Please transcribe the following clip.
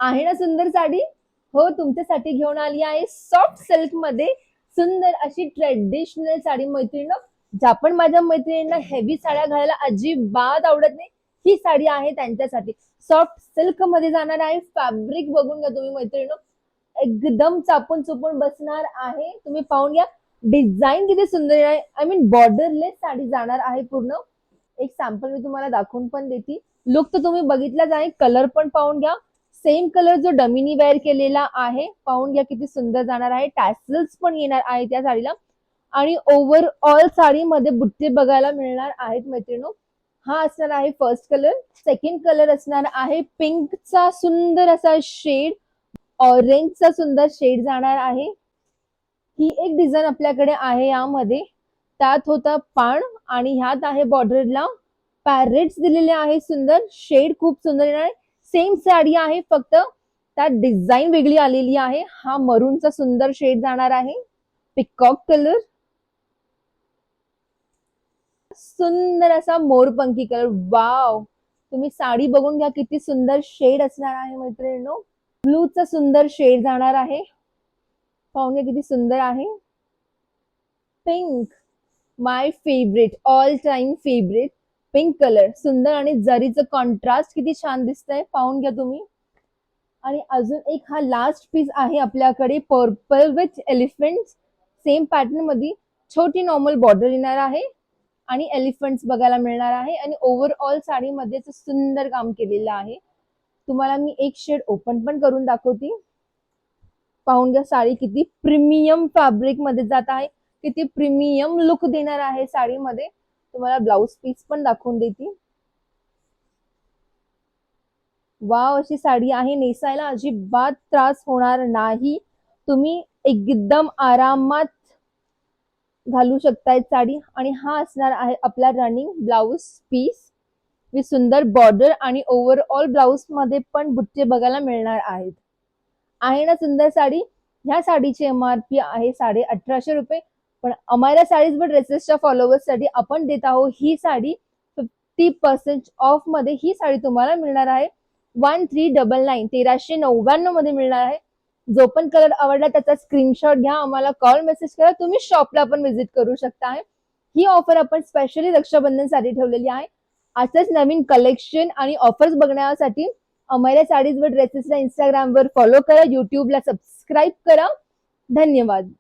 आहे ना सुंदर साडी? हो, तुमच्यासाठी घेऊन आली आहे सॉफ्ट सिल्क मध्ये सुंदर अशी ट्रेडिशनल साडी मैत्रिणींनो. ज्या पण माझ्या मैत्रिणींना हेवी साड्या घालायला अजिबात आवडत नाही, ही साडी आहे त्यांच्यासाठी. सॉफ्ट सिल्क मध्ये जाणार आहे. फॅब्रिक बघून घ्या तुम्ही मैत्रिणींनो, एकदम चापून चुपून बसणार आहे. तुम्ही पाहून घ्या डिझाईन किती सुंदर आहे. आय मीन बॉर्डरलेस साडी जाणार आहे पूर्ण. एक सॅम्पल मी तुम्हाला दाखवून पण देते. लुक तर तुम्ही बघितलाच आहे, कलर पण पाहून घ्या. सेम कलर जो डमीनी वेअर केलेला आहे, पाहून घ्या किती सुंदर जाणार आहे. टॅसल्स पण येणार आहे त्या साडीला आणि ओव्हरऑल साडीमध्ये बुट्टे बघायला मिळणार आहेत मैत्रिणींनो. हा असणार आहे फर्स्ट कलर. सेकंड कलर असणार आहे पिंकचा सुंदर असा शेड, ऑरेंजचा सुंदर शेड जाणार आहे. ही एक डिझाईन आपल्याकडे आहे यामध्ये. त्यात होता पाण आणि ह्यात आहे बॉर्डरला पॅरेट्स दिलेले आहे. सुंदर शेड खूप सुंदर येणार आहे. सेम साडी आहे, फक्त त्यात डिझाईन वेगळी आलेली आहे. हा मरूनचा सुंदर शेड जाणार आहे. पिकॉक कलर, सुंदर असा मोरपंखी कलर. वाव, तुम्ही साडी बघून घ्या किती सुंदर शेड असणार आहे मैत्रिणींनो. ब्लूचा सुंदर शेड जाणार आहे. पाहून घ्या किती सुंदर आहे. Pink, my favourite, all time favourite pink colour. सुंदर आणि जरीचं कॉन्ट्रास्ट किती छान दिसतंय, पाहून घ्या तुम्ही. आणि अजून एक हा लास्ट पीस आहे आपल्याकडे, purple with elephant. Same pattern मध्ये छोटी नॉर्मल बॉर्डर येणार आहे आणि एलिफंट्स बघायला मिळणार आहे. आणि ओव्हरऑल साडीमध्ये सुंदर काम केलेलं आहे. तुम्हाला मी एक शेड ओपन पण करून दाखवते. पाहून घ्या साडी किती प्रीमियम फॅब्रिक मध्ये जात आहे, किती प्रीमियम लुक देणार आहे साडीमध्ये. तुम्हाला ब्लाउज पीस पण दाखवून देते. वाव, अशी साडी आहे, नेसायला अजिबात त्रास होणार नाही. तुम्ही एकदम आरामात घालू शकताय साडी. आणि हा असणार आहे आपला रनिंग ब्लाउज पीस विथ सुंदर बॉर्डर आणि ओव्हरऑल ब्लाउज मध्ये पण बुट्टे बघायला मिळणार आहेत. आहे ना सुंदर साडी. ह्या साडीची एमआरपी आहे 1850 रुपये. पण अमायरा साडीज व ड्रेसेसच्या फॉलोअर्स साठी आपण देत आहोत ही साडी 50% ऑफ मध्ये. ही साडी तुम्हाला मिळणार आहे 1399, 1399 मध्ये मिळणार आहे. जो पण कलर आवडला त्याचा स्क्रीनशॉट घ्या, आम्हाला कॉल मेसेज करा. तुम्ही शॉपला पण व्हिजिट करू शकता. ही ऑफर आपण स्पेशली रक्षाबंधनसाठी ठेवलेली आहे. असंच नवीन कलेक्शन आणि ऑफर्स बघण्यासाठी अमायरा साडीज व ड्रेसेसला इंस्टाग्रामवर फॉलो करा, युट्यूबला सबस्क्राईब करा. धन्यवाद.